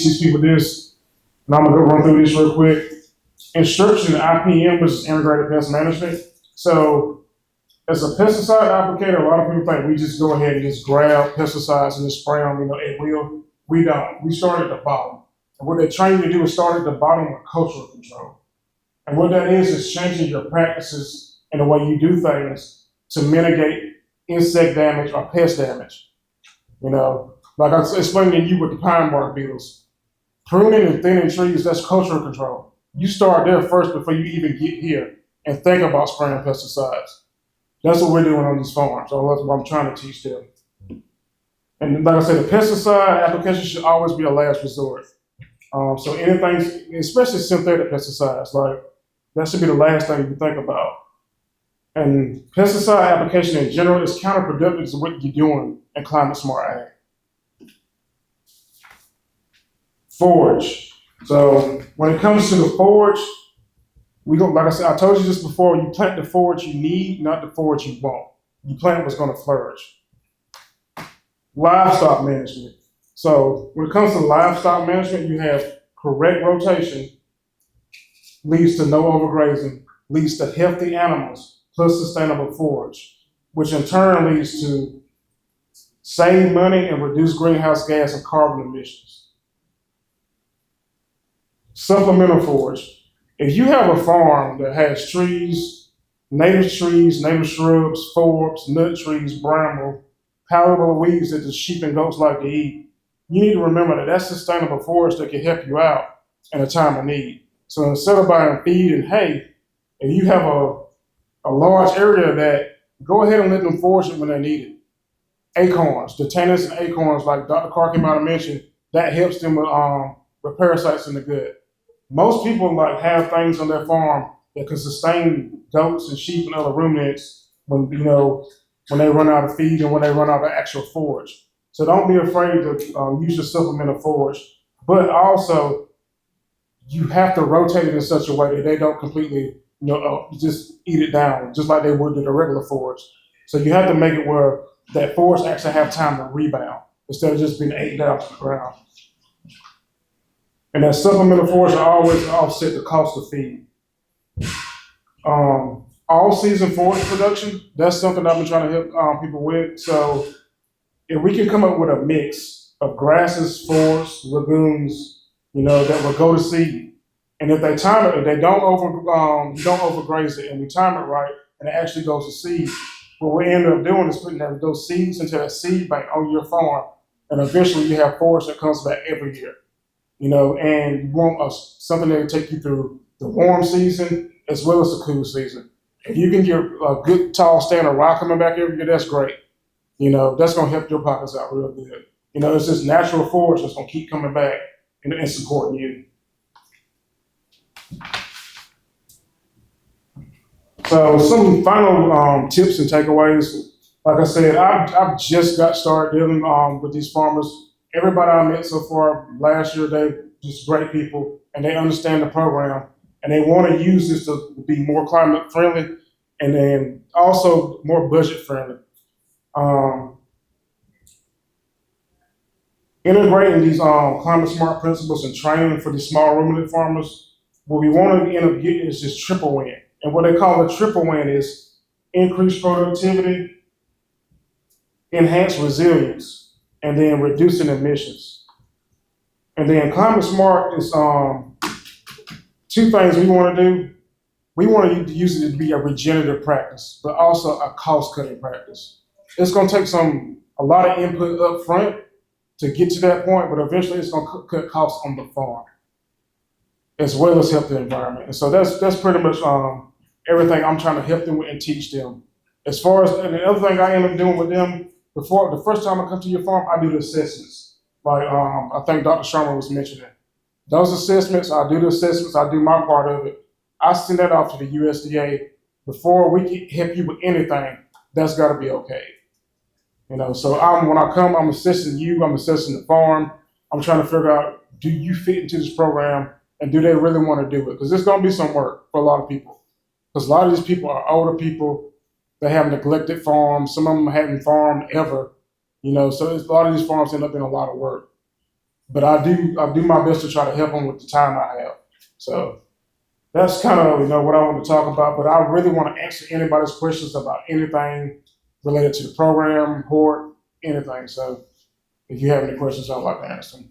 teach people this, and I'm gonna go run through this real quick. Instruction IPM, which is integrated pest management. So as a pesticide applicator, a lot of people think we just go ahead and just grab pesticides and just spray them, at will. We don't. We start at the bottom. And what they train you to do is start at the bottom with cultural control. And what that is changing your practices and the way you do things to mitigate insect damage or pest damage. Like I explained to you with the pine bark beetles, pruning and thinning trees, that's cultural control. You start there first before you even get here and think about spraying pesticides. That's what we're doing on these farms. So that's what I'm trying to teach them. And like I said, the pesticide application should always be a last resort. So anything, especially synthetic pesticides, like that should be the last thing you think about. And pesticide application in general is counterproductive to what you're doing in climate smart ag. Forage. So when it comes to the forage, like I said, I told you this before, you plant the forage you need, not the forage you want. You plant what's going to flourish. Livestock management. So when it comes to livestock management, you have correct rotation, leads to no overgrazing, leads to healthy animals, plus sustainable forage, which in turn leads to save money and reduce greenhouse gas and carbon emissions. Supplemental forage. If you have a farm that has trees, native shrubs, forbs, nut trees, bramble, palatable weeds that the sheep and goats like to eat, you need to remember that that's sustainable forage that can help you out in a time of need. So instead of buying feed and hay, if you have a large area, that go ahead and let them forage it when they need it. Acorns, the tannins and acorns, like Dr. Clark might have mentioned, that helps them with parasites in the gut. Most people have things on their farm that can sustain goats and sheep and other ruminants when they run out of feed and when they run out of actual forage. So don't be afraid to use your supplemental forage, but also you have to rotate it in such a way that they don't completely just eat it down, just like they would with the regular forage. So you have to make it where that forage actually have time to rebound instead of just being ate down to the ground. And that supplemental forage will always offset the cost of feed. All-season forage production, that's something I've been trying to help people with. So if we can come up with a mix of grasses, forests, legumes, that will go to seed. And if they time it, if they don't overgraze it, and we time it right, and it actually goes to seed, what we end up doing is putting those seeds into that seed bank on your farm, and eventually you have forage that comes back every year. And you want something that will take you through the warm season as well as the cool season. If you can get a good tall stand of rock coming back every year, that's great. That's going to help your pockets out real good. It's just natural forage that's going to keep coming back and supporting you. So some final tips and takeaways. Like I said, I've just got started dealing with these farmers. Everybody I met so far last year, they're just great people, and they understand the program, and they want to use this to be more climate friendly, and then also more budget friendly. Integrating these climate smart principles and training for these small ruminant farmers, what we want to end up getting is this triple win. And what they call a triple win is increased productivity, enhanced resilience, and then reducing emissions. And then climate smart is two things we want to do. We want to use it to be a regenerative practice, but also a cost-cutting practice. It's going to take a lot of input up front to get to that point, but eventually it's going to cut costs on the farm, as well as help the environment. And so that's pretty much everything I'm trying to help them with and teach them. As far as, and the other thing I end up doing with them, before the first time I come to your farm, I do the assessments. Like I think Dr. Sharma was mentioning. Those assessments, I do the assessments, I do my part of it. I send that off to the USDA. Before we can help you with anything, that's got to be okay. So when I come, I'm assessing you, I'm assessing the farm. I'm trying to figure out, do you fit into this program, and do they really want to do it? Because it's going to be some work for a lot of people. Because a lot of these people are older people. They have neglected farms. Some of them haven't farmed ever. So a lot of these farms end up in a lot of work. but I do my best to try to help them with the time I have. So that's kind of what I want to talk about. But I really want to answer anybody's questions about anything related to the program, Hort, anything. So if you have any questions, I'd like to answer them.